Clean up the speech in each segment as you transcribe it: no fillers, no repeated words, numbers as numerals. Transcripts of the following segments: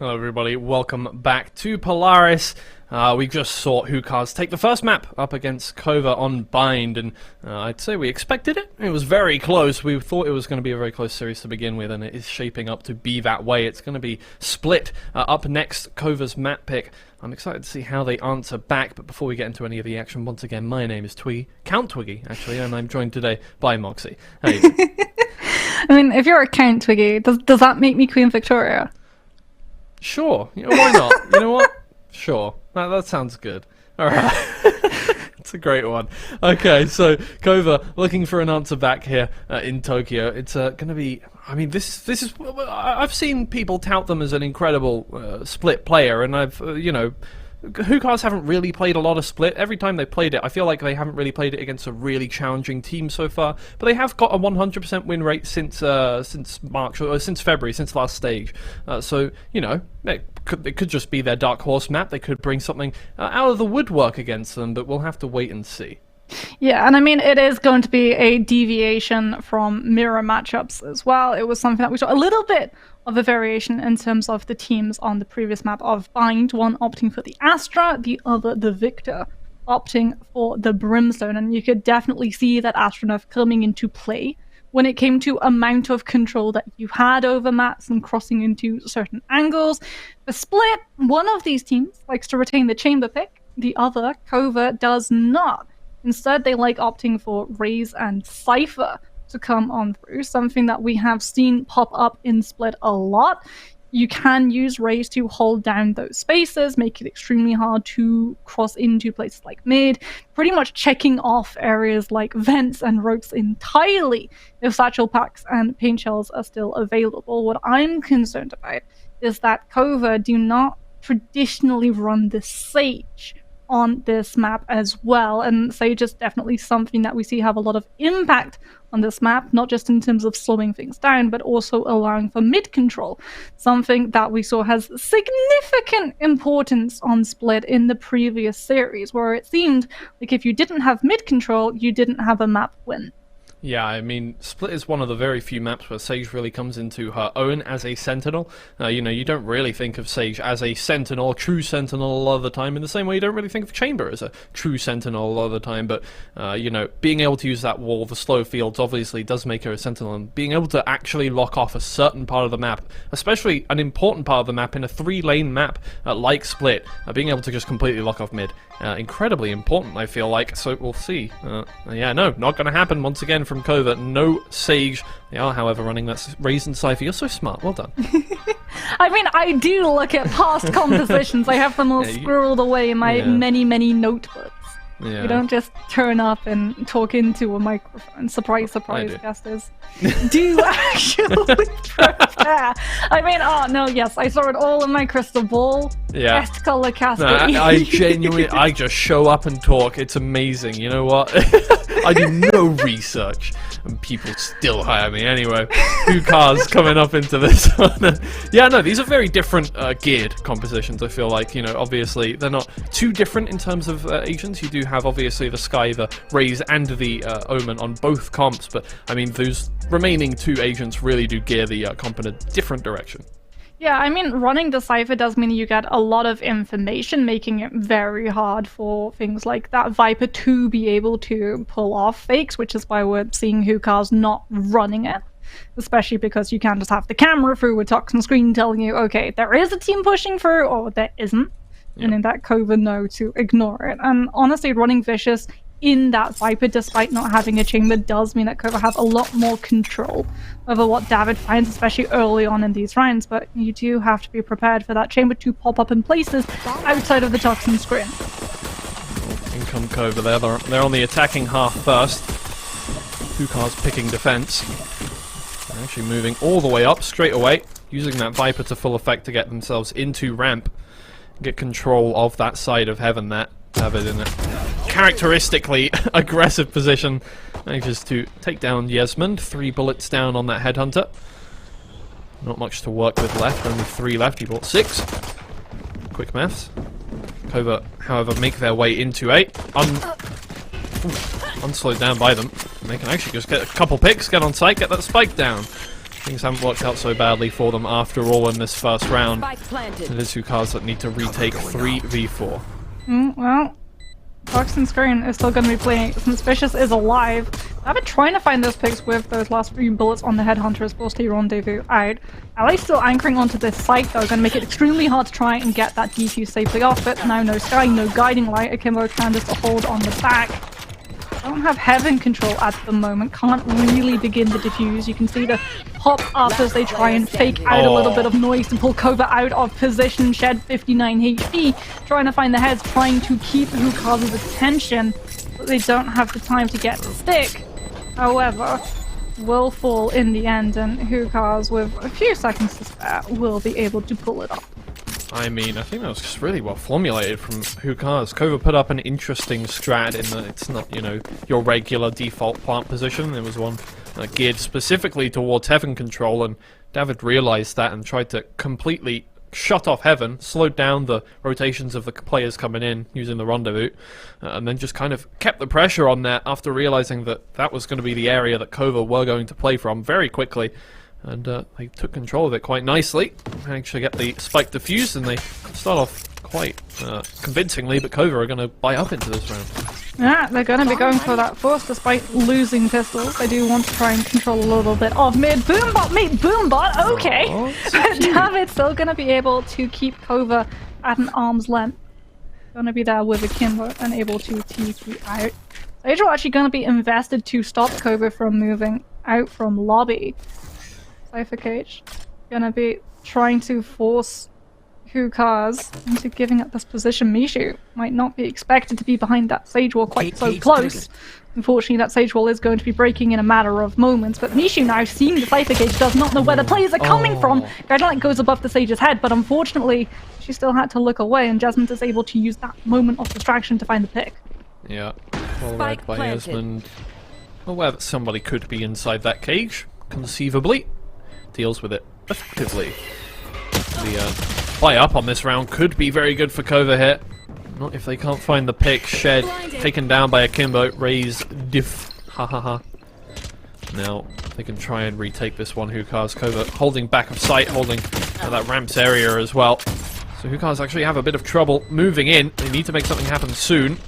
Hello everybody, welcome back to Polaris. We just saw Hookahs take the first map up against KOVA on Bind, and I'd say we expected it. It was very close. We thought it was going to be a very close series to begin with, and it is shaping up to be that way. It's going to be split. Up next, KOVA's map pick. I'm excited to see how they answer back, but before we get into any of the action, once again, my name is Twiggy, Count Twiggy, actually, and I'm joined today by Moxie. How you doing? I mean, if you're a Count Twiggy, does that make me Queen Victoria? Sure. You know, why not? You know what? Sure. That sounds good. Alright. It's a great one. Okay, so KOVA looking for an answer back here in Tokyo. It's going to be... I mean, this is... I've seen people tout them as an incredible split player, and I've, Hookahs haven't really played a lot of split. Every time they played it, I feel like they haven't really played it against a really challenging team so far. But they have got a 100% win rate since March, or since February, since last stage. So, it could just be their dark horse map. They could bring something out of the woodwork against them, but we'll have to wait and see. Yeah, and I mean, it is going to be a deviation from mirror matchups as well. It was something that we saw a little bit of a variation in terms of the teams on the previous map of Bind, one opting for the Astra, the other the Victor, opting for the Brimstone, and you could definitely see that Astronaut coming into play when it came to amount of control that you had over maps and crossing into certain angles. The split, one of these teams likes to retain the chamber pick, the other, KOVA, does not. Instead, they like opting for Raze and Cypher to come on through, something that we have seen pop up in Split a lot. You can use Raze to hold down those spaces, make it extremely hard to cross into places like mid, pretty much checking off areas like vents and ropes entirely if satchel packs and paint shells are still available. What I'm concerned about is that KOVA do not traditionally run the Sage on this map as well, and Sage is definitely something that we see have a lot of impact on this map, not just in terms of slowing things down, but also allowing for mid control, something that we saw has significant importance on Split in the previous series, where it seemed like if you didn't have mid control, you didn't have a map win. Yeah, I mean, Split is one of the very few maps where Sage really comes into her own as a Sentinel. You don't really think of Sage as a Sentinel, true Sentinel a lot of the time, in the same way you don't really think of Chamber as a true Sentinel a lot of the time, but, being able to use that wall, the slow fields, obviously does make her a Sentinel, and being able to actually lock off a certain part of the map, especially an important part of the map in a 3-lane map like Split, being able to just completely lock off mid, incredibly important, I feel like, so we'll see. Not going to happen once again from KOVA. No Sage. They are, however, running that Raze and Cypher. You're so smart. Well done. I mean, I do look at past compositions. I have them all squirreled away in my many, many notebooks. Yeah. You don't just turn up and talk into a microphone. Surprise, surprise, guesters. Do actually prepare. I mean, yes, I saw it all in my crystal ball. Yeah. Best color caster. I genuinely, I just show up and talk. It's amazing. You know what? I do no research, and people still hire me anyway. Hookahs coming up into this one. These are very different geared compositions, I feel like. Obviously, they're not too different in terms of agents. You do have, obviously, the Sky, the Raze, and the Omen on both comps, but, I mean, those remaining 2 agents really do gear the comp in a different direction. Yeah, I mean, running the Cypher does mean you get a lot of information, making it very hard for things like that Viper to be able to pull off fakes, which is why we're seeing Hookahs not running it. Especially because you can't just have the camera through a toxin screen telling you, okay, there is a team pushing through, or there isn't. Yeah. And in that KOVA know to ignore it. And honestly, running Vicious in that Viper, despite not having a chamber, does mean that KOVA have a lot more control over what DAVUD finds, especially early on in these rounds. But you do have to be prepared for that chamber to pop up in places outside of the toxin screen. In come KOVA, they're on the attacking half first. Hookahs picking defense. They're actually moving all the way up straight away, using that Viper to full effect to get themselves into ramp. Get control of that side of heaven that DAVUD in a characteristically aggressive position manages to take down Yesmond. 3 bullets down on that headhunter. Not much to work with left, only 3 left. He bought 6. Quick maths. KOVA, however, make their way into A. Unslowed down by them. And they can actually just get a couple picks, get on site, get that spike down. Things haven't worked out so badly for them after all in this first round. Spike planted. It is Hukars that need to retake 3v4. Well, box and screen is still going to be playing since Vicious is alive. I've been trying to find those picks with those last few bullets on the Headhunter as forced to rendezvous out. LA's still anchoring onto this site though, going to make it extremely hard to try and get that defuse safely off it. Now no Sky, no guiding light. Akimbo trying just to hold on the back. Don't have Heaven control at the moment, can't really begin the defuse. You can see the pop up as they try and fake out a little bit of noise to pull KOVA out of position. Shed 59 HP, trying to find the heads, trying to keep Hukars' attention, but they don't have the time to get the stick. However, will fall in the end, and Hukars, with a few seconds to spare, will be able to pull it off. I mean, I think that was just really well formulated from Hukars. KOVA put up an interesting strat in that it's not, you know, your regular default plant position. There was one geared specifically towards Heaven control, and DAVUD realized that and tried to completely shut off Heaven, slowed down the rotations of the players coming in using the rendezvous, and then just kind of kept the pressure on there after realizing that that was going to be the area that KOVA were going to play from very quickly. And they took control of it quite nicely, managed to get the spike defused, and they start off quite convincingly, but KOVA are going to buy up into this round. Yeah, they're going to be going for that force despite losing pistols. They do want to try and control a little bit of mid. Boombot, mate, Boombot, okay! DAVUD's still going to be able to keep KOVA at an arm's length. Going to be there with Akimbo and able to TP out. Sage are actually going to be invested to stop KOVA from moving out from lobby. Cypher Cage gonna be trying to force Hukars into giving up this position. Mishu might not be expected to be behind that Sage Wall quite so close. Unfortunately, that Sage Wall is going to be breaking in a matter of moments, but Mishu now, seeing the Cypher Cage, does not know where the players are coming from. Guiding Light goes above the Sage's head, but unfortunately, she still had to look away, and Jasmine is able to use that moment of distraction to find the pick. Yeah, well read by Yasmin. Aware that somebody could be inside that cage, conceivably. Deals with it effectively. The buy up on this round could be very good for KOVA here. Not if they can't find the pick. Shed taken down by Akimbo. Raise diff. Ha ha ha. Now they can try and retake this one. Hukars, KOVA holding back of sight, holding that ramps area as well. So Hukars actually have a bit of trouble moving in. They need to make something happen soon.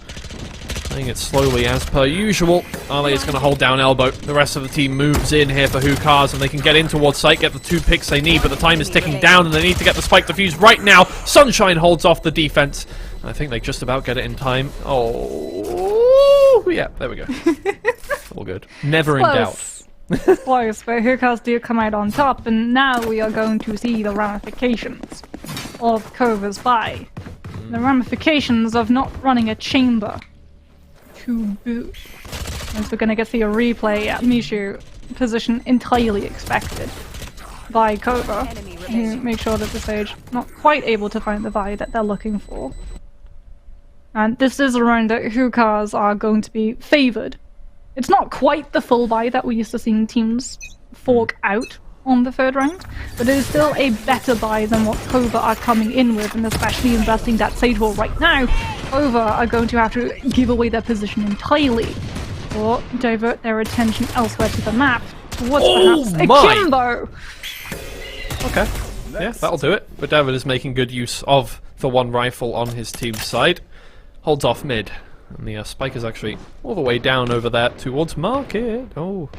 Playing it slowly as per usual. Ale is going to hold down elbow. The rest of the team moves in here for Hukars, and they can get in towards site, get the 2 picks they need, but the time is ticking down and they need to get the spike defused right now. Sunshine holds off the defense. I think they just about get it in time. Oh, yeah, there we go. All good. Never in doubt. Close, but Hukars do come out on top, and now we are going to see the ramifications of KOVA's buy. The ramifications of not running a chamber to boot. As we're going to get to see a replay at Mishu, position entirely expected by KOVA, who make sure that the Sage not quite able to find the buy that they're looking for. And this is a round that Hukars are going to be favoured. It's not quite the full buy that we're used to seeing teams fork out on the third round, but it is still a better buy than what KOVA are coming in with, and especially investing that Sage Wall right now, KOVA are going to have to give away their position entirely, or divert their attention elsewhere to the map, towards perhaps Akimbo! Okay, yeah, that'll do it, but DAVUD is making good use of the one rifle on his team's side, holds off mid, and the spike is actually all the way down over there towards market. Oh,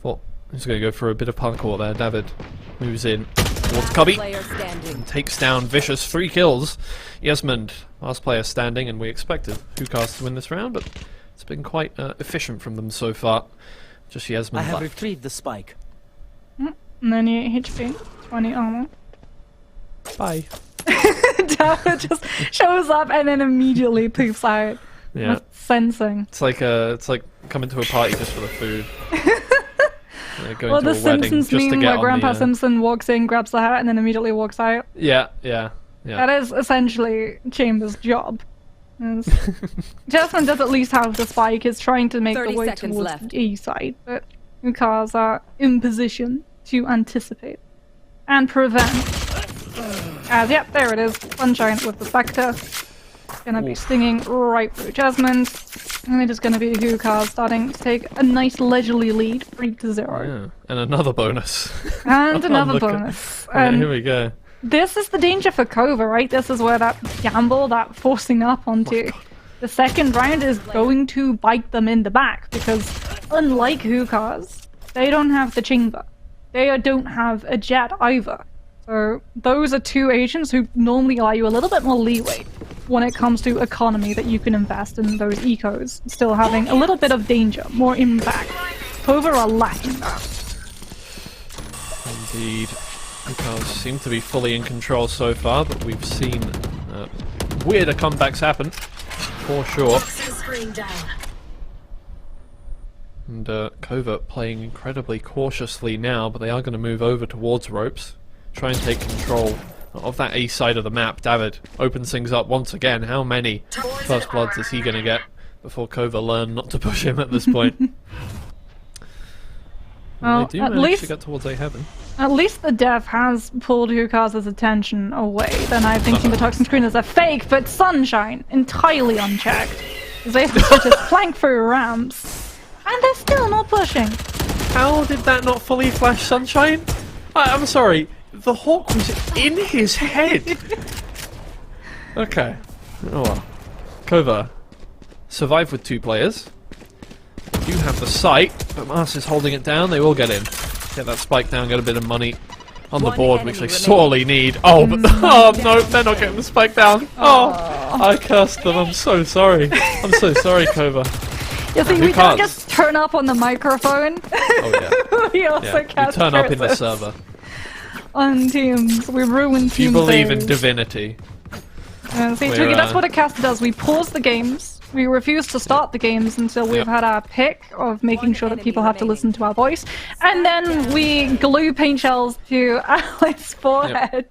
thought he's going to go for a bit of parkour there. DAVUD moves in towards Cubby and takes down Vicious. 3 kills. Yasmond, last player standing, and we expected Hukars to win this round, but it's been quite efficient from them so far. Just Yasmond I have left. retrieved the spike. 98 HP, 20 armor. Bye. DAVUD just shows up and then immediately poofs out. Yeah. With sensing. It's like coming to a party just for the food. Going Well, to the a wedding Simpsons just to meme get where on Grandpa the, Simpson walks in, grabs the hat, and then immediately walks out. Yeah. That is essentially Chambers' job. Jasmine does at least have the spike, is trying to make the way towards the E side, but Hukars are in position to anticipate and prevent. As, yep, there it is. Sunshine with the Spectre. Gonna be stinging right through Jasmine. And it is going to be Hukar starting to take a nice leisurely lead, 3-0. Yeah, and another bonus. And another Look at- bonus. Yeah, here we go. This is the danger for KOVA, right? This is where that gamble, that forcing up onto the second round is going to bite them in the back, because unlike Hukar's, they don't have the chamber. They don't have a jet either. So those are two agents who normally allow you a little bit more leeway when it comes to economy that you can invest in those ecos, still having a little bit of danger, more impact. KOVA are lacking that. Indeed. Because seem to be fully in control so far, but we've seen weirder comebacks happen, for sure. And KOVA playing incredibly cautiously now, but they are going to move over towards ropes, try and take control of that A side of the map. DAVUD opens things up once again. How many first bloods is he going to get before KOVA learn not to push him at this point? Well, they do at manage least to get towards A heaven. At least the dev has pulled Hukar's attention away. Then I think the toxin screen is a fake, but Sunshine, entirely unchecked, is able to just flank through ramps. And they're still not pushing. How did that not fully flash Sunshine? I'm sorry, the hawk was in his head. Okay. Oh well. KOVA survive with 2 players. Do have the sight, but Mars is holding it down. They will get in. Get that spike down, get a bit of money on the board, which they sorely need. Oh, but oh no, they're not getting the spike down. Oh, I cursed them. I'm so sorry. I'm so sorry, KOVA. You see, we don't just turn up on the microphone. Oh yeah. We also Yeah, you cast turn up in the curses server. on teams. We ruin If you team believe in saves. divinity. See, Twiggy, that's what a caster does. We pause the games. We refuse to start the games until we've had our pick of making sure that people have to listen to our voice. And then we glue paint shells to Alex's forehead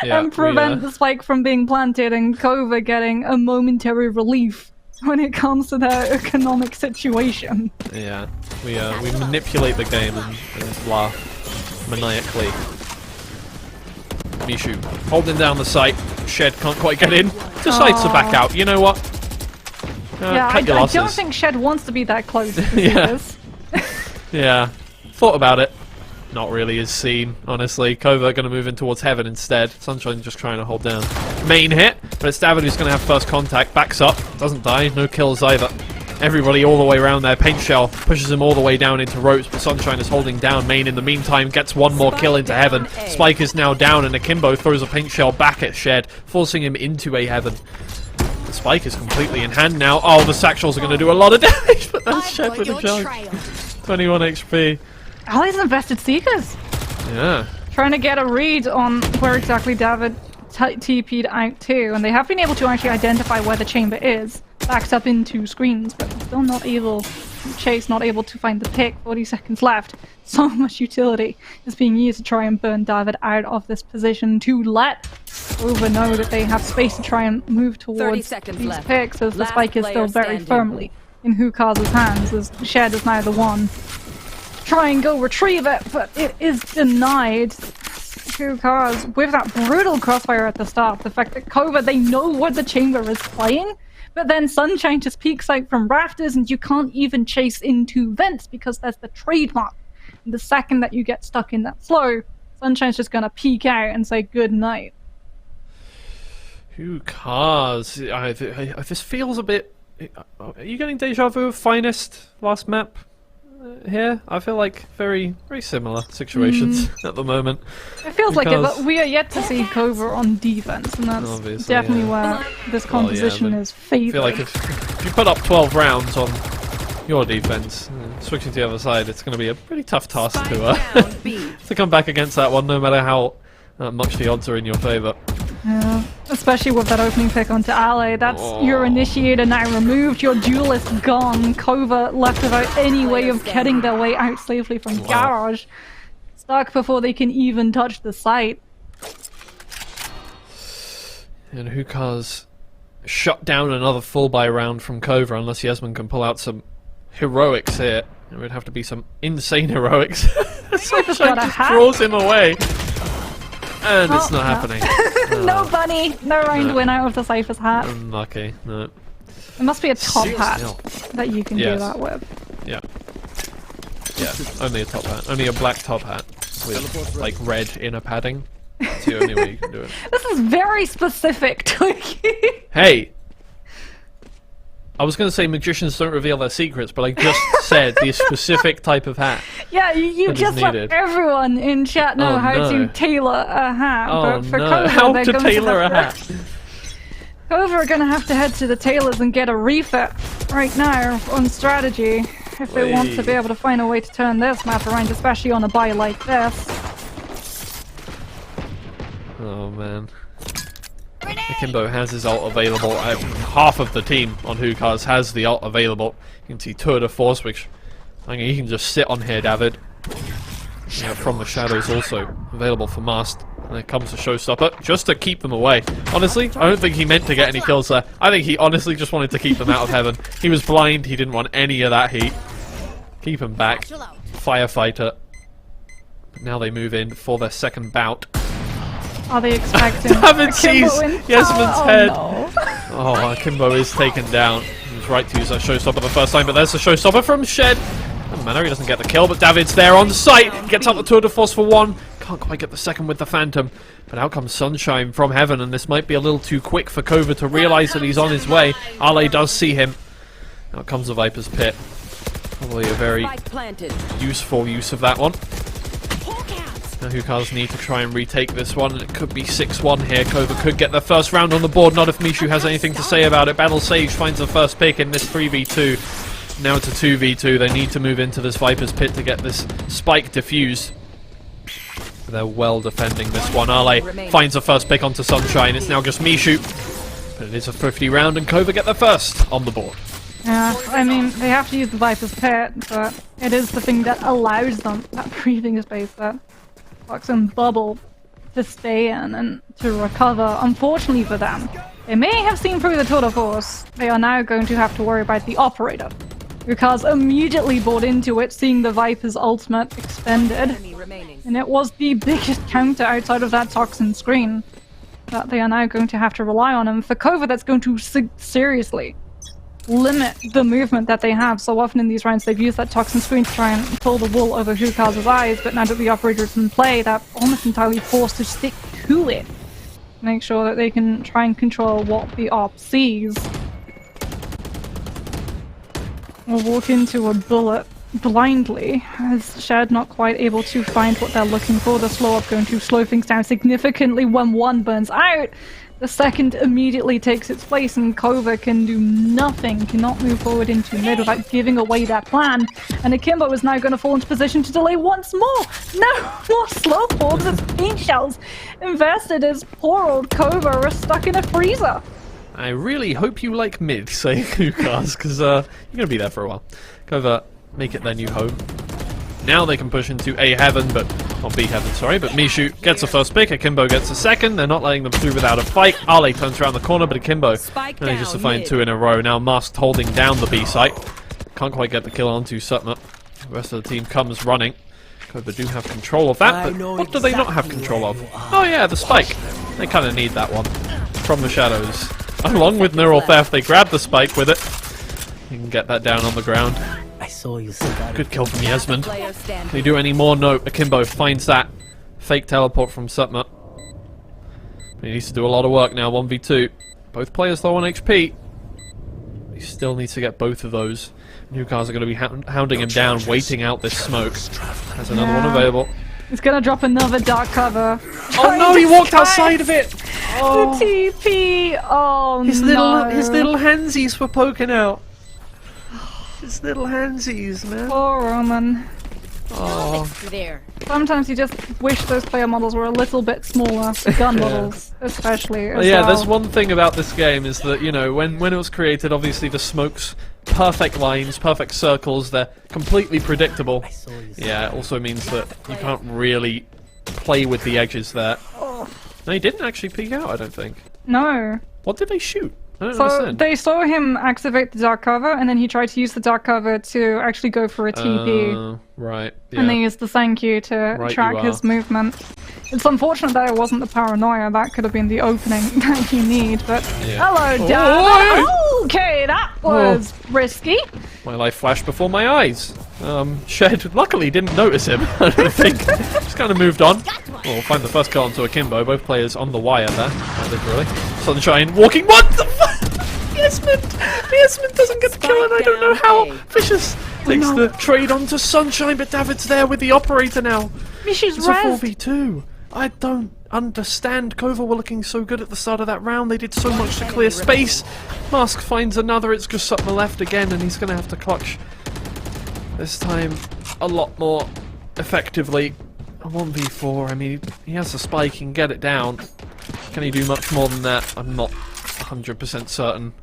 and prevent the spike from being planted and KOVA getting a momentary relief when it comes to their economic situation. Yeah, we manipulate the game and laugh maniacally. Mishu holding down the site. Shed can't quite get in. Decides to back out. You know what? Yeah, I don't think Shed wants to be that close to this. Yeah, thought about it. Not really as seen, honestly. KOVA going to move in towards heaven instead. Sunshine just trying to hold down. Main hit, but it's DAVUD who's going to have first contact. Backs up, doesn't die, no kills either. Everybody all the way around there. Paint shell pushes him all the way down into ropes, but Sunshine is holding down. Main in the meantime gets one more kill into heaven. Spike is now down, and Akimbo throws a paint shell back at Shed, forcing him into a heaven. The spike is completely in hand now. Oh, the satchels are going to do a lot of damage, but that's Shed with a jug. 21 HP. Ali's invested Seekers. Yeah. Trying to get a read on where exactly DAVUD TP'd out to, and they have been able to actually identify where the chamber is, backed up into screens, but still not able to chase, not able to find the pick. 40 seconds left. So much utility is being used to try and burn DAVUD out of this position to let KOVA know that they have space to try and move towards these picks, as the spike is still very firmly in Hukar's hands, as Shed is now the one. Try and go retrieve it, but it is denied. Hukars, with that brutal crossfire at the start, the fact that KOVA, they know where the chamber is playing, but then Sunshine just peeks out from rafters and you can't even chase into vents because there's the trademark. And the second that you get stuck in that flow, Sunshine's just gonna peek out and say good night. Hukars, this feels a bit... Are you getting deja vu of Finest last map? Here, I feel like very similar situations at the moment. It feels like it, but we are yet to see KOVA on defense, and that's definitely where this composition is favored. I feel like if you put up 12 rounds on your defense, switching to the other side, it's going to be a pretty tough task to come back against that one, no matter how much the odds are in your favour. Yeah, especially with that opening pick onto Ali. That's your initiator now removed, your duelist gone. KOVA left without any way of getting their way out safely from Garage. Stuck before they can even touch the site. And Hukars shut down another full buy round from KOVA unless Yasmin can pull out some heroics here. It would have to be some insane heroics. Sunshine just draws him away. And it's not happening. No bunny! No round win out of the Cypher's hat. Unlucky, no. It must be a top hat Still. that you can do Yes. that with. Yeah. Yeah, only a top hat. Only a black top hat with like red inner padding. That's the only way you can do it. This is very specific, Twiggy. Hey! I was going to say magicians don't reveal their secrets, but I just said the specific type of hat. Yeah, you that is just let needed. everyone in chat know Oh, how no. to tailor a hat. Oh but for no, KOVA, how they're to going tailor a have hat. to, KOVA are going to have to head to the tailors and get a refit right now on strategy if they want to be able to find a way to turn this map around, especially on a buy like this. Oh man. Akimbo has his ult available. Half of the team on Hookahs has the ult available. You can see Tour de Force, which I mean, he can just sit on here, David. Yeah, from the shadows also available for Mast. And there comes the showstopper, just to keep them away. Honestly, I don't think he meant to get any kills there. I think he honestly just wanted to keep them out of heaven. He was blind, he didn't want any of that heat. Keep him back. Firefighter. But now they move in for their second bout. Are they expecting David Akimbo sees in Yasmin's power? head. Oh, no. Oh, Akimbo is taken down. He was right to use that showstopper the first time, but there's the showstopper from Shed. Doesn't matter, he doesn't get the kill, but David's there on site. Gets up the Tour de Force for one. Can't quite get the second with the Phantom. But out comes Sunshine from heaven, and this might be a little too quick for KOVA to realise that he's on his way. Ale does see him. Out comes the Viper's Pit. Probably a very useful use of that one. Now Hookahs need to try and retake this one, and it could be 6-1 here. KOVA could get their first round on the board, not if Mishu has anything to say about it. Battle Sage finds the first pick in this 3v2. Now it's a 2v2. They need to move into this Viper's Pit to get this spike diffused. They're well defending this one. Ale finds the first pick onto Sunshine. It's now just Mishu. But it is a 50 round, and KOVA get the first on the board. Yeah, I mean, they have to use the Viper's Pit, but it is the thing that allows them that breathing space, that toxin bubble to stay in and to recover. Unfortunately for them, they may have seen through the Tour de Force. They are now going to have to worry about the operator. Hookahs immediately bought into it, seeing the Viper's ultimate expended. And it was the biggest counter outside of that toxin screen that they are now going to have to rely on. And for KOVA, that's going to seriously limit the movement that they have. So often in these rounds, they've used that toxin screen to try and pull the wool over Hookahs' eyes, but now that the operator's in play, they're almost entirely forced to stick to it. Make sure that they can try and control what the op sees. Or walk into a bullet blindly, as Shed not quite able to find what they're looking for. The slow up going to slow things down significantly when one burns out. The second immediately takes its place, and KOVA can do nothing, cannot move forward into mid without giving away that plan. And Akimbo is now going to fall into position to delay once more. No more slow falls as paint shells invested as poor old KOVA are stuck in a freezer. I really hope you like mid, saying Hookahs, because you're going to be there for a while. KOVA make it their new home. Now they can push into A heaven, but not B heaven, sorry. But Mishu gets the first pick, Akimbo gets the second. They're not letting them through without a fight. Ale turns around the corner, but Akimbo manages to find two in a row. Now Masked holding down the B site. Can't quite get the kill onto Sutma. The rest of the team comes running. KOVA do have control of that, but what do they not have control of? Oh yeah, the spike. They kind of need that one from the shadows. Along with Neural Theft, they grab the spike with it. You can get that down on the ground. I saw you. Good kill from Yasmin. Can he do any more? No. Akimbo finds that fake teleport from Sutma. He needs to do a lot of work now, 1v2. Both players low on HP. He still needs to get both of those. Hookahs are going to be hounding him down, waiting out this smoke. Has another one available. He's going to drop another dark cover. Oh no, he walked outside of it! Oh. The TP! Oh His no. little handsies were poking out. His little handsies, man. Poor Roman. Oh. Sometimes you just wish those player models were a little bit smaller. Gun models, especially. As Yeah, well. there's one thing about this game is that, you know, when it was created, obviously the smokes, perfect lines, perfect circles, they're completely predictable. Yeah, it also means that you can't really play with the edges there. No, he didn't actually peek out, I don't think. No. What did they shoot? I don't So understand. they saw him activate the dark cover, and then he tried to use the dark cover to actually go for a TP. Right, yeah. And they used the thank you to Right, track you his are. movement. It's unfortunate that it wasn't the paranoia. That could have been the opening that you need, but hello, Dad. Oh, okay, that was risky. My life flashed before my eyes. Shed luckily didn't notice him, I don't think. Just kind of moved on. We'll find the first kill onto Akimbo. Both players on the wire there, literally. Sunshine walking. What the fuck? Viesmund doesn't get the kill, and I don't know how. Vicious takes the trade onto Sunshine, but David's there with the operator now. Mishy's It's a 4v2. I don't understand. KOVA were looking so good at the start of that round. They did so much to clear space. Mask finds another. It's just up the left again, and he's going to have to clutch this time a lot more effectively. A 1v4. I mean, he has a spike. He can get it down. Can he do much more than that? I'm not 100% certain.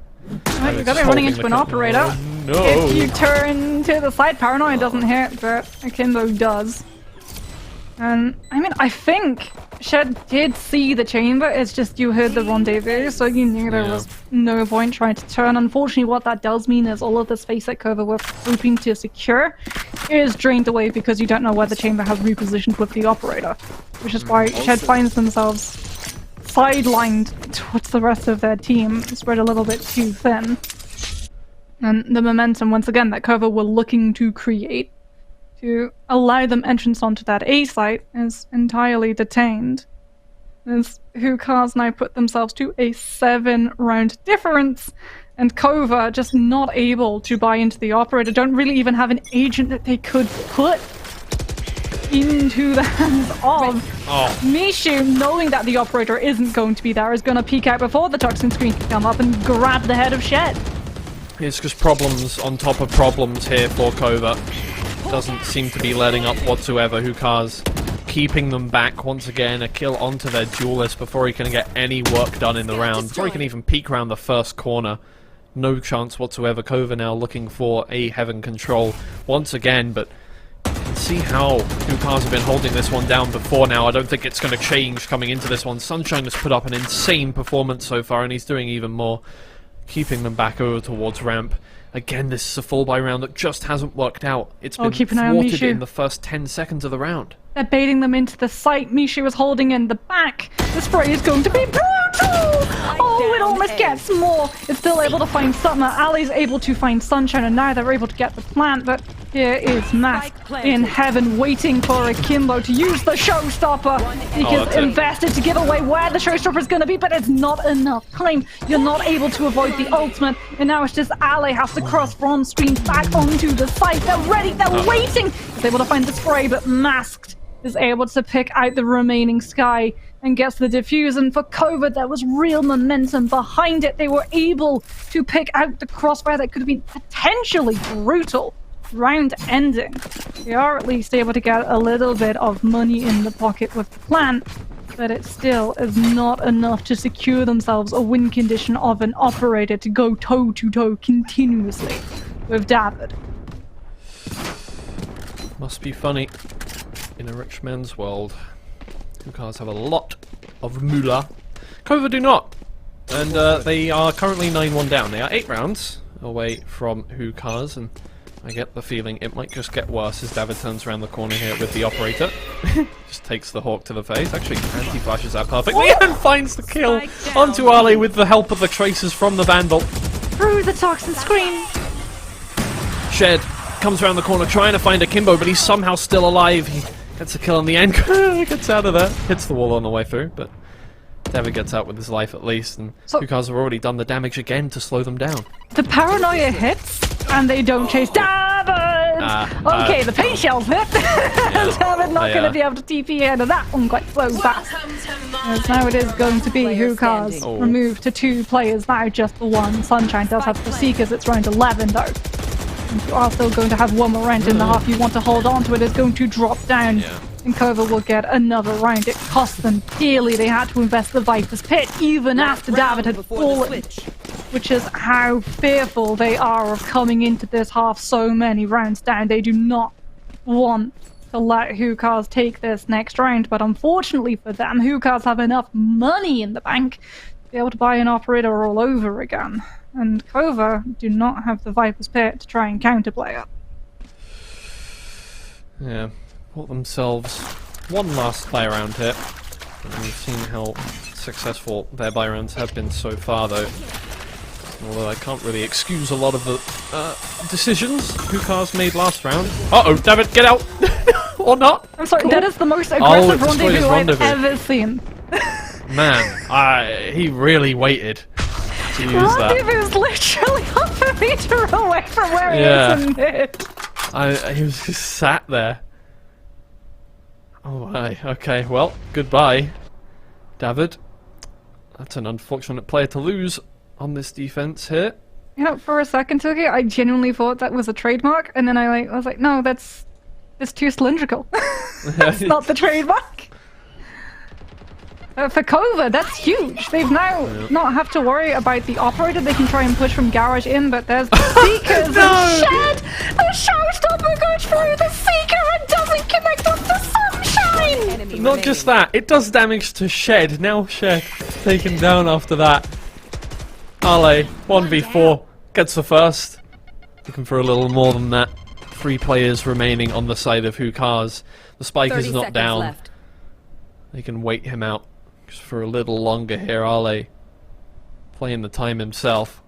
Right, you've got to be running into an operator. Oh, no. If you turn to the side, Paranoia doesn't hit, but Akimbo does. And I mean, I think Shed did see the chamber, it's just you heard the rendezvous, so you knew there was no point trying to turn. Unfortunately, what that does mean is all of the space that KOVA were hoping to secure is drained away because you don't know where the chamber has repositioned with the operator. Which is why Shed finds themselves sidelined towards the rest of their team, spread a little bit too thin. And the momentum, once again, that KOVA were looking to create to allow them entrance onto that A site is entirely detained. As Hookahs now put themselves to a 7-round difference, and KOVA just not able to buy into the operator, don't really even have an agent that they could put into the hands of. Mishu, knowing that the operator isn't going to be there, is going to peek out before the toxin screen can come up and grab the head of Shed. It's just problems on top of problems here for KOVA. Doesn't seem to be letting up whatsoever. Hookahs keeping them back once again. A kill onto their duelist before he can get any work done in the round. Before he can even peek around the first corner. No chance whatsoever. KOVA now looking for a heaven control once again, but you can see how Hookahs have been holding this one down before now. I don't think it's going to change coming into this one. Sunshine has put up an insane performance so far, and he's doing even more. Keeping them back over towards ramp. Again, this is a fall-by round that just hasn't worked out. It's been thwarted in the first 10 seconds of the round. They're baiting them into the site. Mishu was holding in the back. The spray is going to be brutal! Oh, it almost gets more. It's still able to find Summer. Ali's able to find Sunshine, and now they're able to get the plant, but here is Mask in heaven waiting for Akimbo to use the showstopper. He is invested to give away where the showstopper is going to be, but it's not enough time. You're not able to avoid the ultimate, and now it's just Ali has to cross from screen back onto the site. They're ready, they're waiting. He's able to find the spray, but Masked is able to pick out the remaining Sky and gets the defuse. And for KOVA, there was real momentum behind it. They were able to pick out the crossfire that could have been potentially brutal. Round ending. They are at least able to get a little bit of money in the pocket with the plant, but it still is not enough to secure themselves a win condition of an operator to go toe-to-toe continuously with DAVUD. Must be funny in a rich man's world. Hookahs have a lot of moolah. KOVA do not. And they are currently 9-1 down. They are 8 rounds away from Hookahs, and I get the feeling it might just get worse as DAVUD turns around the corner here with the operator. Just takes the hawk to the face. Actually, anti-flashes that perfectly and finds the kill onto Ali with the help of the tracers from the Vandal. Through the toxin screen. Shed comes around the corner trying to find Akimbo, but he's somehow still alive. He gets a kill in the end. Gets out of there. Hits the wall on the way through, but DAVUD gets out with his life at least, and Hookahs have already done the damage again to slow them down. The paranoia hits, and they don't chase DAVUD! Okay, the paint shells hit. DAVUD not going to be able to TP out of that one quite so fast. As now it is going to be Hookahs removed to 2 players, now just the one. Sunshine does have the Seekers, it's round 11 though. And you are still going to have one more round in the half. You want to hold on to it, it's going to drop down. And KOVA will get another round. It cost them dearly. They had to invest the Viper's Pit even after DAVUD had fallen. Which is how fearful they are of coming into this half so many rounds down. They do not want to let Hookahs take this next round. But unfortunately for them, Hookahs have enough money in the bank to be able to buy an operator all over again. And KOVA do not have the Viper's Pit to try and counterplay it. Yeah. Bought themselves one last buy round here. And we've seen how successful their buy rounds have been so far, though. Although I can't really excuse a lot of the decisions Hookah's made last round. Uh-oh, DAVUD, get out! Or not? I'm sorry, that is the most aggressive rendezvous I've ever seen. Man, he really waited to use that. Rendezvous is literally half a meter away from where he is in mid. He was just sat there. Oh my, okay, well, goodbye, DAVUD. That's an unfortunate player to lose on this defense here. You know, for a second, Toki, I genuinely thought that was a trademark, and then I was like, no, that's too cylindrical. That's not the trademark. For KOVA, that's huge. They've now not have to worry about the operator. They can try and push from garage in, but there's the Seekers and Shed. The showstopper goes through the Seeker and doesn't connect on the Sunshine. Not just that, it does damage to Shed. Now Shed taken down after that. Ale, 1v4, gets the first. Looking for a little more than that. 3 players remaining on the side of Hookah's. The spike is not down. Left. They can wait him out just for a little longer here. Ale playing the time himself,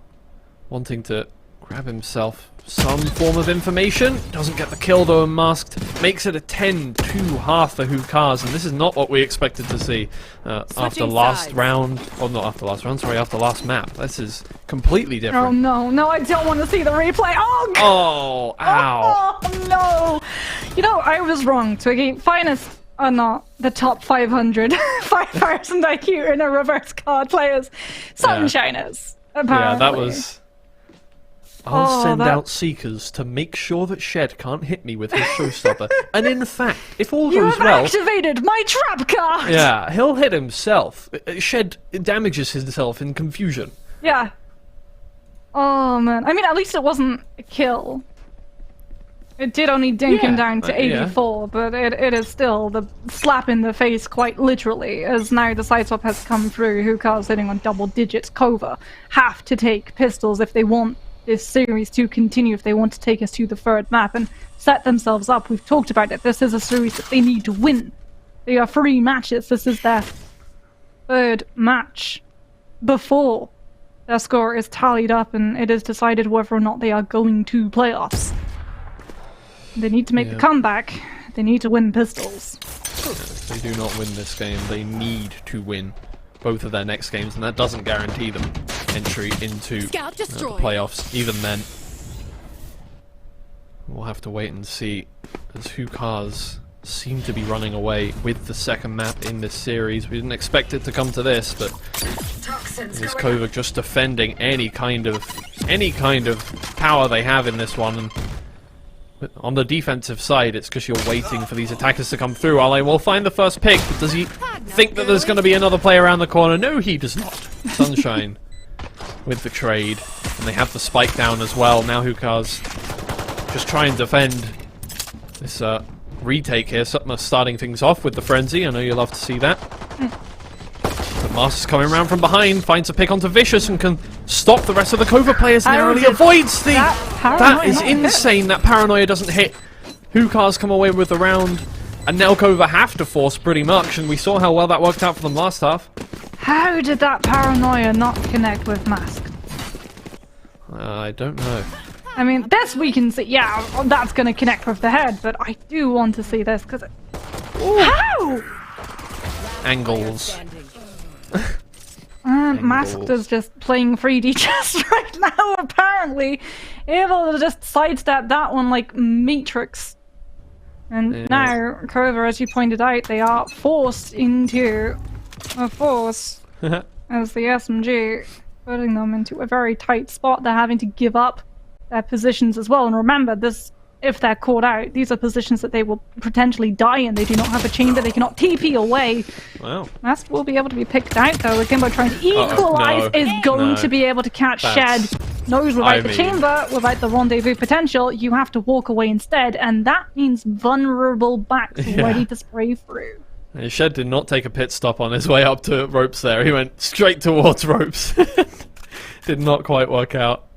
wanting to grab himself some form of information. Doesn't get the kill though, and Masked makes it a 10-2 for Hookah's, and this is not what we expected to see after last round. Or not after last round, sorry, after last map. This is completely different. Oh no, no, I don't want to see the replay. Oh, God. Oh, ow. Oh, no. You know, I was wrong, Twiggy. Finest are not the top 500 5,000 IQ in a reverse card players. Sunshiners, apparently. Yeah, that was... I'll send out Seekers to make sure that Shed can't hit me with his showstopper. And in fact, if all goes well... You have activated my trap card! Yeah, he'll hit himself. Shed damages himself in confusion. Yeah. Oh, man. I mean, at least it wasn't a kill. It did only dink him down to 84, but it is still the slap in the face, quite literally, as now the sideswap has come through. Hookah's sitting on double digits. KOVA have to take pistols if they want this series to continue, if they want to take us to the third map and set themselves up. We've talked about it. This is a series that they need to win. They are 3 matches. This is their 3rd match before their score is tallied up and it is decided whether or not they are going to playoffs. They need to make a comeback. They need to win pistols. If they do not win this game, they need to win both of their next games, and that doesn't guarantee them entry into the playoffs. Even then, we'll have to wait and see, as Hookah's seem to be running away with the second map in this series. We didn't expect it to come to this, but is KOVA just defending any kind of power they have in this one. And on the defensive side, it's because you're waiting for these attackers to come through. Ale will find the first pick, but does he think that there's going to be another player around the corner? No, he does not. Sunshine with the trade, and they have the spike down as well. Now Hookah's just try and defend this retake here. Starting things off with the frenzy. I know you love to see that. But Master's coming around from behind, finds a pick onto Vicious and can stop the rest of the KOVA players narrowly. Avoids the... That is insane. That paranoia doesn't hit. Hookah's come away with the round, and now KOVA have to force pretty much, and we saw how well that worked out for them last half. How did that paranoia not connect with Mask? I don't know. I mean, this we can see. Yeah, that's going to connect with the head, but I do want to see this, because... How? Angles. Masked is just playing 3D chess right now, apparently. Able to just sidestep that one like Matrix. And now, KOVA, as you pointed out, they are forced into a force as the SMG, putting them into a very tight spot. They're having to give up their positions as well. And remember, this, if they're caught out, these are positions that they will potentially die in. They do not have a chamber. They cannot TP away. Wow. Mask will be able to be picked out, though. Akimbo trying to equalize is going to be able to catch Shed. Knows without the chamber, without the rendezvous potential, you have to walk away instead, and that means vulnerable backs ready to spray through. Shed did not take a pit stop on his way up to ropes there. He went straight towards ropes. Did not quite work out.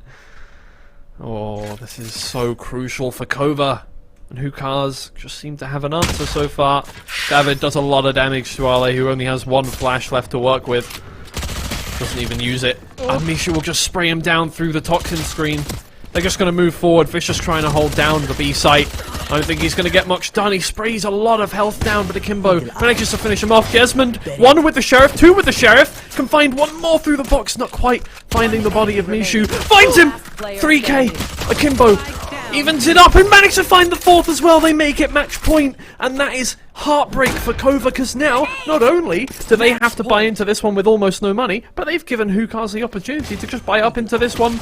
Oh, this is so crucial for KOVA. And Hukars just seem to have an answer so far. DAVUD does a lot of damage to Ale, who only has one flash left to work with. Doesn't even use it. And Misha will just spray him down through the toxin screen. They're just going to move forward. Fish just trying to hold down the B site. I don't think he's going to get much done. He sprays a lot of health down, but Akimbo manages to finish him off. Desmond, 1 with the Sheriff, 2 with the Sheriff. Can find 1 more through the box. Not quite finding the body of Mishu. Finds him! 3k. Akimbo evens it up and managed to find the 4th as well. They make it match point, and that is heartbreak for KOVA, because now not only do they have to buy into this one with almost no money, but they've given Hukars the opportunity to just buy up into this one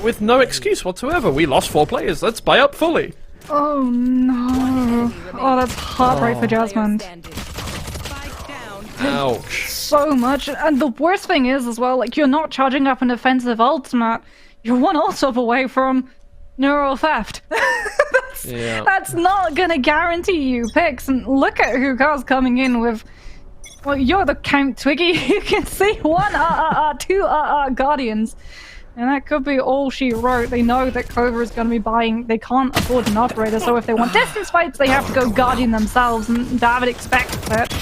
with no excuse whatsoever. We lost 4 players, let's buy up fully. Oh no. Oh, that's heartbreak for Jasmine. Ouch. So much. And the worst thing is as well, like, you're not charging up an offensive ultimate. You're 1 ult away from neural theft. That's not gonna guarantee you picks. And look at Hukars coming in with, well, you're the Count Twiggy. You can see 1 2 Guardians. And that could be all she wrote. They know that KOVA is going to be buying. They can't afford an operator, so if they want distance fights, they have to go Guardian themselves. And DAVUD expects it.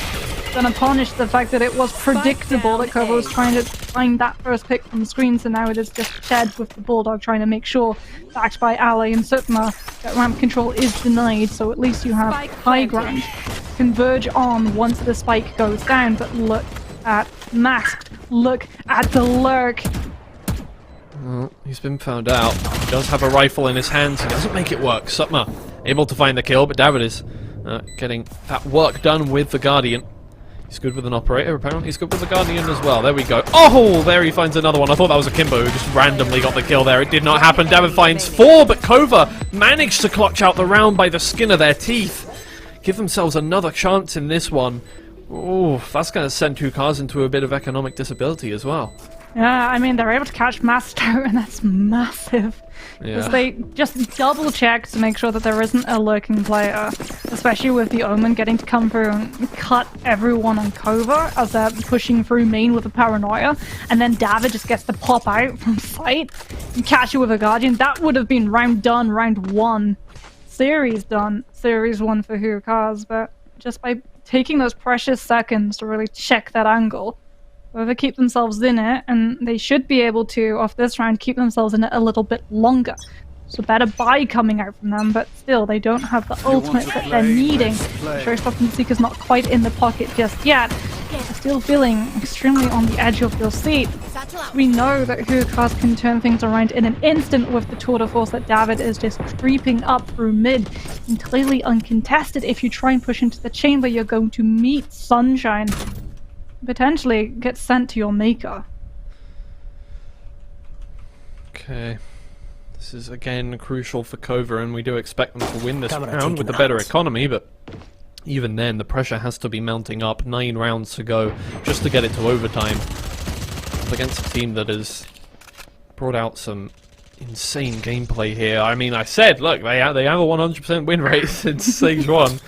Gonna punish the fact that it was predictable that KOVA was trying to find that first pick from the screen, so now it is just Shed with the Bulldog trying to make sure, backed by Ali and Sutma, that ramp control is denied, so at least you have high ground. Converge on once the spike goes down, but look at Masked. Look at the lurk. Well, he's been found out. He does have a rifle in his hands. He doesn't make it work. Sutma able to find the kill, but DAVUD is getting that work done with the Guardian. He's good with an operator, apparently. He's good with the Guardian as well. There we go. Oh, there he finds another one. I thought that was Akimbo who just randomly got the kill there. It did not happen. DAVUD finds 4, but KOVA managed to clutch out the round by the skin of their teeth. Give themselves another chance in this one. Oh, that's going to send Hukars into a bit of economic disability as well. Yeah, I mean, they're able to catch Master, and that's massive. Because they just double check to make sure that there isn't a lurking player, especially with the Omen getting to come through and cut everyone on KOVA as they're pushing through main with a paranoia, and then DAVUD just gets to pop out from sight and catch you with a Guardian. That would have been round 1. Series done. Series 1 for Hukars, but just by taking those precious seconds to really check that angle, whoever keep themselves in it, and they should be able to, off this round, keep themselves in it a little bit longer. So better buy coming out from them, but still, they don't have the ultimate that they're needing. Showstopper Seeker's not quite in the pocket just yet. They're still feeling extremely on the edge of your seat. We know that Hukars can turn things around in an instant with the tour de force that DAVUD is just creeping up through mid, entirely uncontested. If you try and push into the chamber, you're going to meet Sunshine. Potentially get sent to your maker. Okay. This is again crucial for KOVA, and we do expect them to win this round with the better economy, but even then the pressure has to be mounting up. 9 rounds to go just to get it to overtime. Against a team that has brought out some insane gameplay here. I mean, I said, look, they have a 100% win rate since stage 1.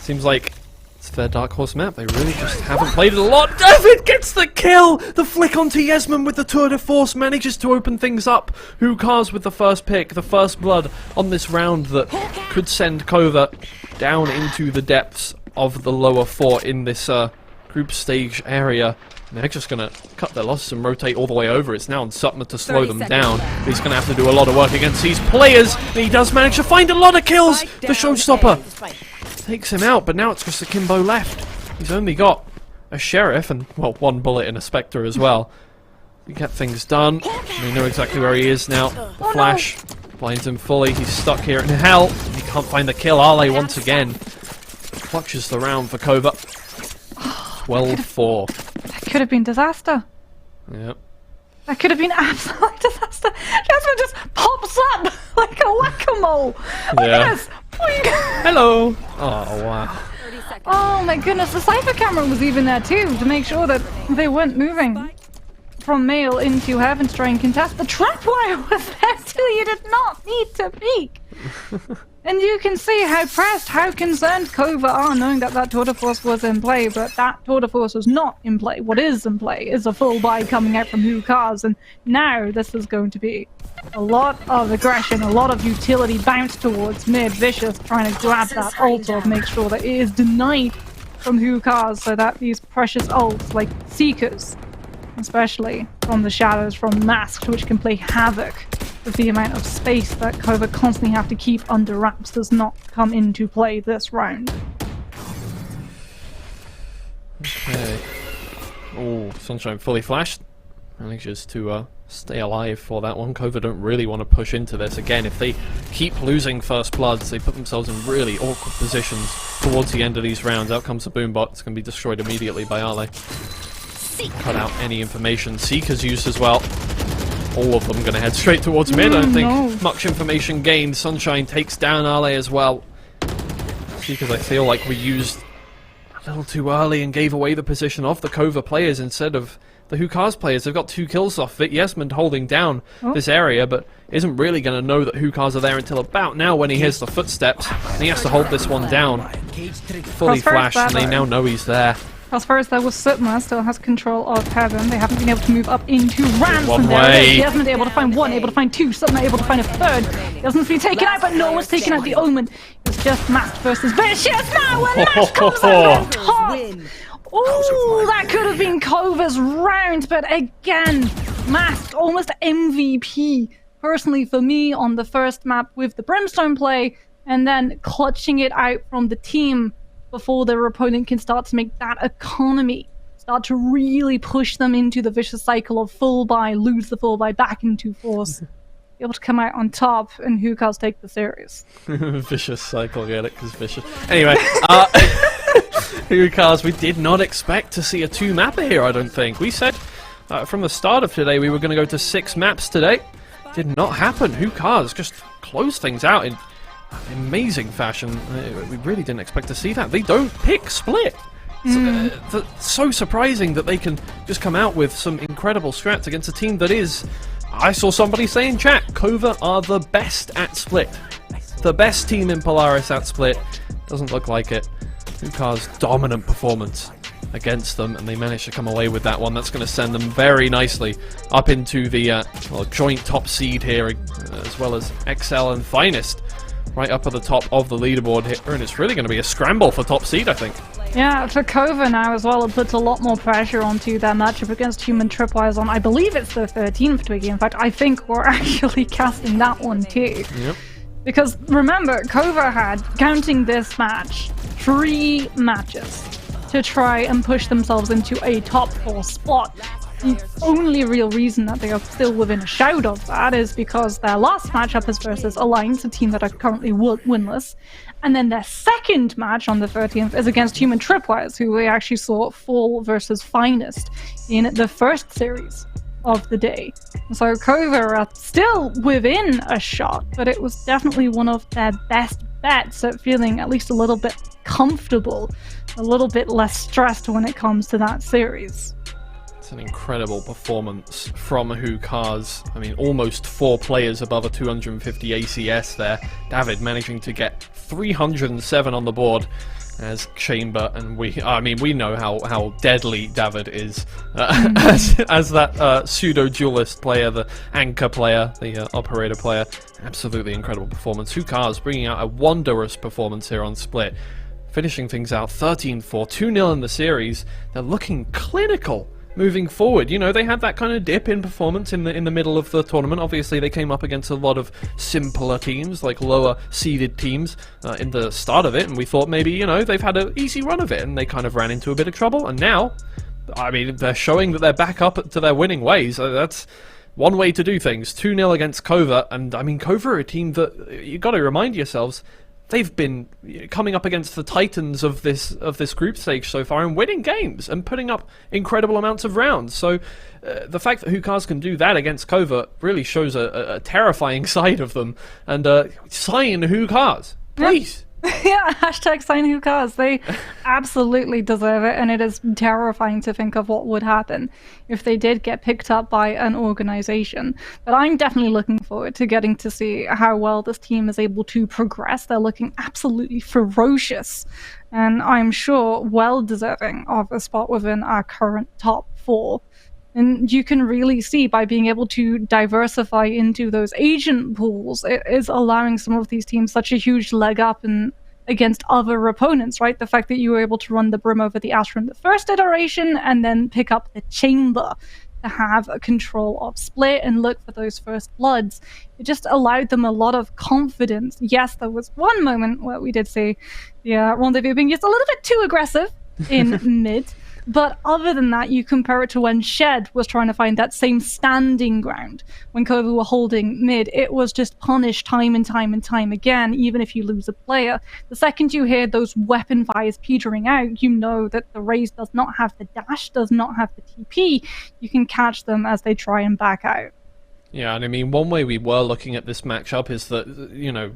Seems like it's their Dark Horse map. They really just haven't played it a lot. DAVUD gets the kill! The flick onto Yesman with the tour de force manages to open things up. Hukars with the first pick, the first blood on this round that could send KOVA down into the depths of the lower 4 in this group stage area. And they're just going to cut their losses and rotate all the way over. It's now on Sutma to slow them down. He's going to have to do a lot of work against these players. And he does manage to find a lot of kills. The Showstopper takes him out, but now it's just Akimbo left. He's only got a Sheriff and, well, 1 bullet and a Spectre as well. We get things done. We know exactly where he is now. The flash blinds him fully. He's stuck here in hell. He can't find the kill. Ale once again clutches the round for KOVA. 12-4. That could have been disaster. Yep. That could have been absolute disaster. Jasmine just pops up like a whack-a-mole. Look at this. Hello. Oh, wow. Oh my goodness, the Cypher camera was even there too, to make sure that they weren't moving from male into heaven to try and contest. The trapwire was there too. You did not need to peek. And you can see how pressed, how concerned KOVA are, knowing that that tour de force was in play, but that tour de force was not in play. What is in play is a full buy coming out from Hukars, and now this is going to be A lot of aggression, a lot of utility bounce towards mid. Vicious trying to grab that ult or make sure that it is denied from Hookahs so that these precious ults, like Seekers, especially from the shadows, from Masked, which can play havoc with the amount of space that KOVA constantly have to keep under wraps, does not come into play this round. Okay. Oh, Sunshine fully flashed. Manages to stay alive for that one. KOVA don't really want to push into this. Again, if they keep losing first bloods, they put themselves in really awkward positions towards the end of these rounds. Out comes the Boombot. It's going to be destroyed immediately by Ale. Cut out any information. Seeker's used as well. All of them going to head straight towards mid. I don't think much information gained. Sunshine takes down Ale as well. Seekers, I feel like we used a little too early and gave away the position of the KOVA players instead of the Hookahs players. They've got 2 kills off it. Yesmond holding down this area, but isn't really going to know that Hookahs are there until about now when he hears the footsteps. And he has to hold this one down. Fully flashed, and they now know he's there. As far as that was Sutma still has control of Heaven. They haven't been able to move up into ramps. One and way. He hasn't been able to find 1, able to find 2, Sutma able to find a 3rd. He doesn't be taken out, but no one's taken out the Omen. It's just Masked versus Vicious now, and Masked comes out on top! Ooh, that could have been KOVA's round, but again, Masked almost MVP. Personally for me on the first map with the Brimstone play, and then clutching it out from the team before their opponent can start to make that economy, start to really push them into the vicious cycle of full buy, lose the full buy, back into force, be able to come out on top, and Hookahs take the series. Vicious cycle, get it, because vicious. Anyway, Hookahs, we did not expect to see a 2-mapper here, I don't think. We said from the start of today we were going to go to 6 maps today. Did not happen. Hookahs just closed things out in amazing fashion. We really didn't expect to see that. They don't pick split. So surprising that they can just come out with some incredible strats against a team that is, I saw somebody say in chat, KOVA are the best at split. The best team in Polaris at split. Doesn't look like it. Hookah's dominant performance against them, and they managed to come away with that one. That's going to send them very nicely up into the joint top seed here, as well as XL and Finest right up at the top of the leaderboard here, and it's really going to be a scramble for top seed, I think. Yeah, for KOVA now as well, it puts a lot more pressure onto their matchup against Human Tripwires on, I believe it's the 13th Twiggy. In fact, I think we're actually casting that one too. Yep. Because remember, KOVA had, counting this match, 3 matches to try and push themselves into a top 4 spot. The only real reason that they are still within a shout of that is because their last matchup is versus Alliance, a team that are currently winless. And then their second match on the 13th is against Human Tripwires, who we actually saw fall versus Finest in the first series of the day. So KOVA are still within a shot, but it was definitely one of their best bets at feeling at least a little bit comfortable, a little bit less stressed when it comes to that series. It's an incredible performance from Hookahs. I mean, almost 4 players above a 250 ACS there. DAVUD managing to get 307 on the board as Chamber, and we know how deadly DAVUD is as that pseudo-duelist player, the anchor player, the operator player. Absolutely incredible performance. Hookahs bringing out a wondrous performance here on Split, finishing things out 13-4, 2-0 in the series. They're looking clinical moving forward. You know, they had that kind of dip in performance in the middle of the tournament. Obviously, they came up against a lot of simpler teams, like lower seeded teams in the start of it, and we thought maybe, you know, they've had an easy run of it, and they kind of ran into a bit of trouble, and now, I mean, they're showing that they're back up to their winning ways. That's one way to do things. 2-0 against KOVA, and I mean, KOVA are a team that, you got to remind yourselves, they've been coming up against the titans of this group stage so far and winning games and putting up incredible amounts of rounds. So the fact that Hookahs can do that against KOVA really shows a terrifying side of them. And sign Hookahs, please. Yeah, hashtag sign Hookahs. They absolutely deserve it, and it is terrifying to think of what would happen if they did get picked up by an organization. But I'm definitely looking forward to getting to see how well this team is able to progress. They're looking absolutely ferocious, and I'm sure well deserving of a spot within our current top 4. And you can really see by being able to diversify into those agent pools, it is allowing some of these teams such a huge leg up against other opponents, right? The fact that you were able to run the Brim over the Astra in the first iteration and then pick up the Chamber to have a control of split and look for those first bloods. It just allowed them a lot of confidence. Yes, there was one moment where we did see the rendezvous being just a little bit too aggressive in mid. But other than that, you compare it to when Shed was trying to find that same standing ground when KOVA were holding mid. It was just punished time and time and time again, even if you lose a player. The second you hear those weapon fires petering out, you know that the Raze does not have the dash, does not have the TP. You can catch them as they try and back out. Yeah, and I mean, one way we were looking at this matchup is that, you know,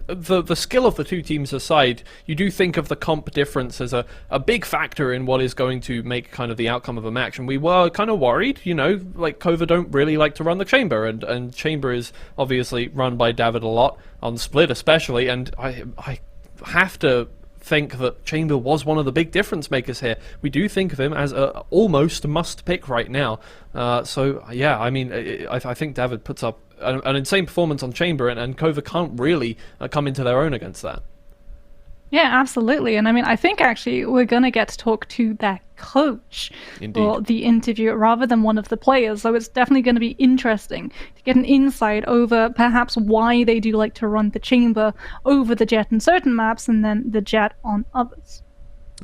the skill of the two teams aside, you do think of the comp difference as a big factor in what is going to make kind of the outcome of a match. And we were kind of worried, you know, like KOVA don't really like to run the Chamber, and Chamber is obviously run by DAVUD a lot, on Split especially, and I have to think that Chamber was one of the big difference makers here. We do think of him as a almost must pick right now. So yeah, I mean, I think DAVUD puts up an insane performance on Chamber, and KOVA can't really come into their own against that. Yeah, absolutely. And I mean, I think actually we're going to get to talk to their coach for the interview rather than one of the players. So it's definitely going to be interesting to get an insight over perhaps why they do like to run the Chamber over the Jet on certain maps and then the Jet on others.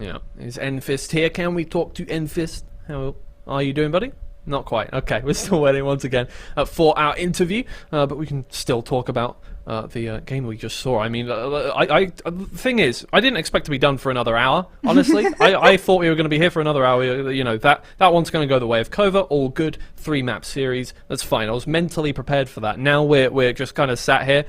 Yeah. Is Enfist here? Can we talk to Enfist? How are you doing, buddy? Not quite. Okay, we're still waiting once again for our interview, but we can still talk about the game we just saw. I mean, the thing is, I didn't expect to be done for another hour, honestly. I thought we were going to be here for another hour. You know, that one's going to go the way of KOVA. All good, 3-map series. That's fine. I was mentally prepared for that. Now we're just kind of sat here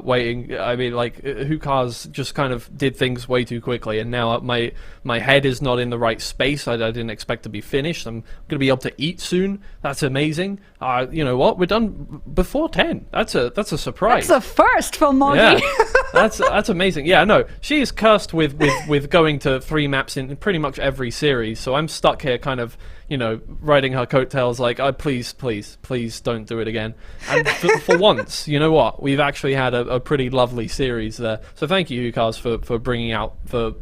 waiting. I mean, like, Hukars just kind of did things way too quickly, and now my head is not in the right space. I didn't expect to be finished. I'm going to be able to eat soon. That's amazing. You know what? We're done before 10. That's a surprise. That's a first for Moggy. Yeah, that's amazing. Yeah, no, she is cursed with going to 3 maps in pretty much every series. So I'm stuck here, kind of, you know, riding her coattails. Like, please don't do it again. And for once, you know what? We've actually had a pretty lovely series there. So thank you, Hukars, for bringing out the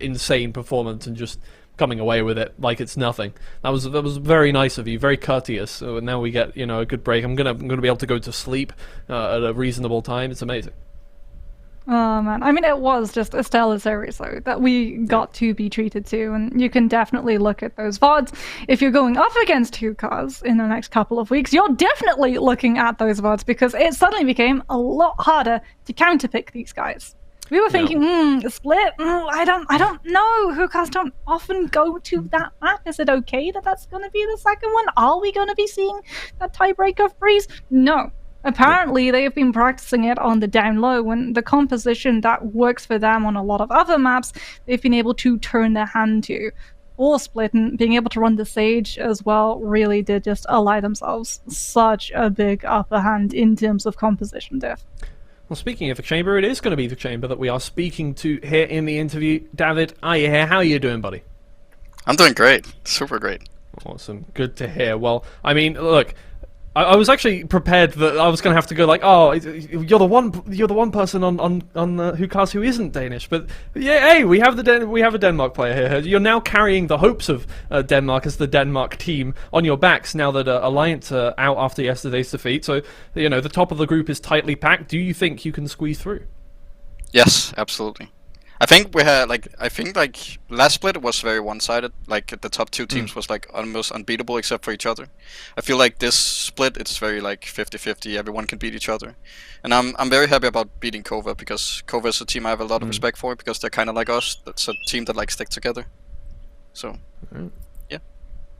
insane performance and just coming away with it like it's nothing. That was very nice of you, very courteous. So now we get, you know, a good break. I'm gonna be able to go to sleep at a reasonable time. It's amazing. Oh man, I mean, it was just a stellar series though that we got to be treated to, and you can definitely look at those VODs. If you're going up against Hukars in the next couple of weeks, you're definitely looking at those VODs because it suddenly became a lot harder to counterpick these guys. We were thinking, Split, I don't know. Hukars don't often go to that map. Is it okay that that's going to be the second one? Are we going to be seeing that tiebreaker freeze? No. Apparently, they have been practicing it on the down low, and the composition that works for them on a lot of other maps, they've been able to turn their hand to. Or Split, and being able to run the Sage as well really did just allow themselves such a big upper hand in terms of composition diff. Well, speaking of the Chamber, it is going to be the Chamber that we are speaking to here in the interview. DAVUD, are you here? How are you doing, buddy? I'm doing great. Super great. Awesome. Good to hear. Well, I mean, look, I was actually prepared that I was going to have to go like, oh, you're the one person on Hukars who isn't Danish, but yeah, hey, we have a Denmark player here. You're now carrying the hopes of Denmark as the Denmark team on your backs now that Alliance are out after yesterday's defeat. So, you know, the top of the group is tightly packed. Do you think you can squeeze through? Yes, absolutely. I think we had last split was very one-sided. Like the top 2 teams was like almost unbeatable except for each other. I feel like this split it's very like 50-50. Everyone can beat each other, and I'm very happy about beating KOVA because KOVA is a team I have a lot of respect for because they're kind of like us. That's a team that like stick together. So yeah.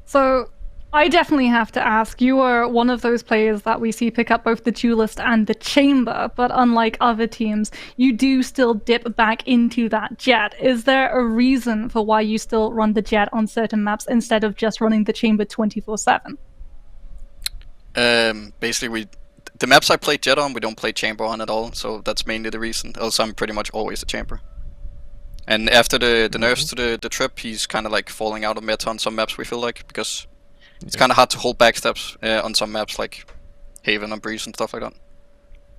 So I definitely have to ask, you are one of those players that we see pick up both the duelist and the Chamber, but unlike other teams, you do still dip back into that Jet. Is there a reason for why you still run the Jet on certain maps instead of just running the Chamber 24/7? Basically, the maps I play Jet on, we don't play Chamber on at all, so that's mainly the reason. Else I'm pretty much always a Chamber. And after the nerfs to the trip, he's kind of like falling out of meta on some maps we feel like, because It's kind of hard to hold backsteps on some maps like Haven and Breeze and stuff like that.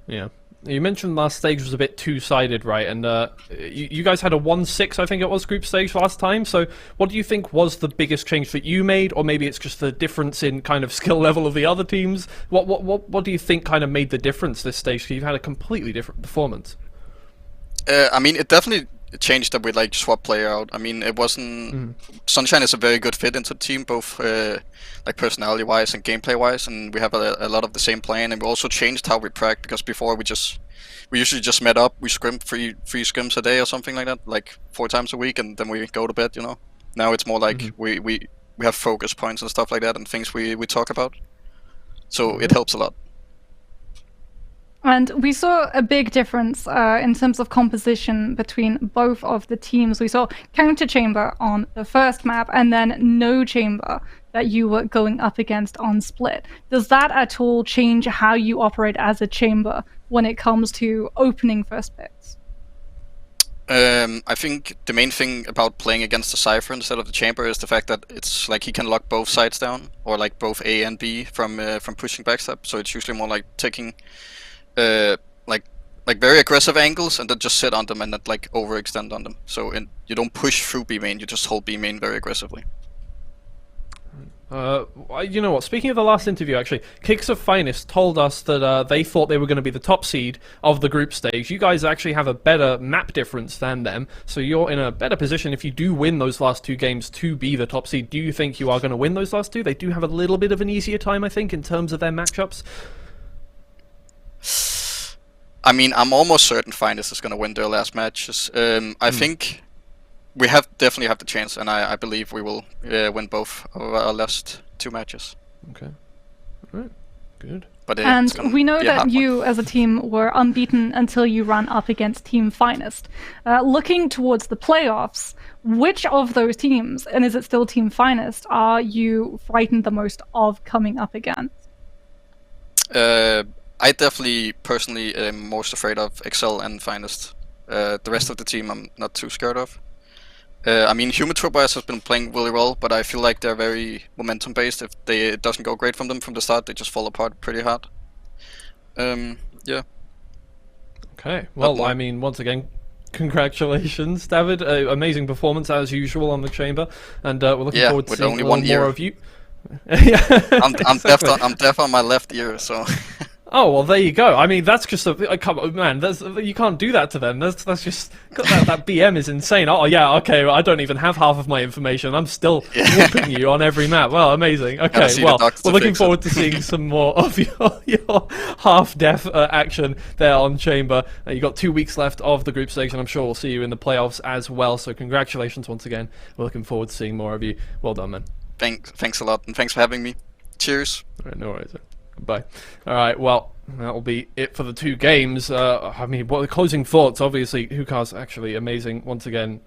Yeah. You mentioned last stage was a bit two-sided, right? And you guys had a 1-6, I think it was, group stage last time. So what do you think was the biggest change that you made? Or maybe it's just the difference in kind of skill level of the other teams? What do you think kind of made the difference this stage? Because you've had a completely different performance. I mean, it definitely changed that we like swap player out. I mean, it wasn't... Sunshine is a very good fit into the team, both like personality-wise and gameplay-wise, and we have a lot of the same plan, and we also changed how we prac, because before we usually just met up, we scrimmed three scrims a day or something like that, like 4 times a week, and then we go to bed, you know. Now it's more like we have focus points and stuff like that, and things we talk about. So it helps a lot. And we saw a big difference in terms of composition between both of the teams. We saw counter chamber on the first map and then no chamber that you were going up against on split. Does that at all change how you operate as a chamber when it comes to opening first picks? I think the main thing about playing against the Cypher instead of the chamber is the fact that it's like he can lock both sides down, or like both A and B from pushing backstep. So it's usually more like taking like very aggressive angles and then just sit on them and not like overextend on them. So you don't push through B main, you just hold B main very aggressively. You know what, speaking of the last interview, actually, Kicks of Finest told us that they thought they were going to be the top seed of the group stage. You guys actually have a better map difference than them, so you're in a better position if you do win those last 2 games to be the top seed. Do you think you are going to win those last 2? They do have a little bit of an easier time, I think, in terms of their matchups. I mean, I'm almost certain Finest is going to win their last matches. I think we definitely have the chance, and I believe we will win both of our last 2 matches. Okay. Alright. Good. But and we know that you, as a team, were unbeaten until you ran up against Team Finest. Looking towards the playoffs, which of those teams, and is it still Team Finest, are you frightened the most of coming up against? I definitely, personally, am most afraid of Excel and Finest. The rest of the team I'm not too scared of. I mean, Human Tripwires has been playing really well, but I feel like they're very momentum-based. If it doesn't go great from them from the start, they just fall apart pretty hard. Yeah. Okay, well, I mean, once again, congratulations, David. Amazing performance, as usual, on the chamber, and we're looking forward to seeing a lot more of you. I'm deaf on my left ear, so... Oh, well, there you go. I mean, that's just come on, man, you can't do that to them. That's just... That BM is insane. Oh, yeah, okay, well, I don't even have half of my information. I'm still whooping you on every map. Well, amazing. Okay, well, we're looking forward to seeing some more of your half-deaf action there on Chamber. You've got 2 weeks left of the group stage, and I'm sure we'll see you in the playoffs as well. So congratulations once again. We're looking forward to seeing more of you. Well done, man. Thanks a lot, and thanks for having me. Cheers. All right, no worries. Goodbye. All right, well, that'll be it for the 2 games. I mean, what the closing thoughts? Obviously, Hukar's actually amazing once again.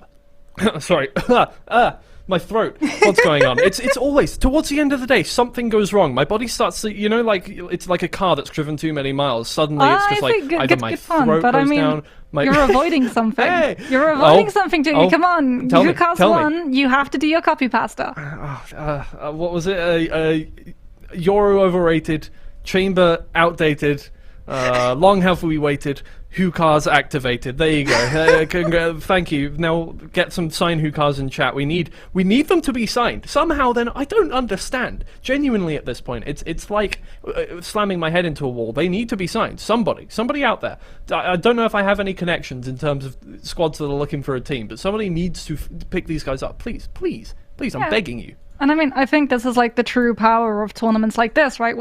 Sorry, my throat. What's going on? It's always towards the end of the day, something goes wrong. My body starts to, you know, like it's like a car that's driven too many miles. Suddenly, it's just like either my throat goes down. You're avoiding something. Hey! You're avoiding something, Jimmy. Come on. Hukar's won. You have to do your copy pasta. What was it? Euro overrated, Chamber outdated, long have we waited, Hukar's activated. There you go. Thank you. Now get some signed Hukar's in chat. We need them to be signed. Somehow then, I don't understand. Genuinely at this point, it's like slamming my head into a wall. They need to be signed. Somebody out there. I don't know if I have any connections in terms of squads that are looking for a team, but somebody needs to pick these guys up. Please, I'm begging you. And I mean, I think this is like the true power of tournaments like this, right?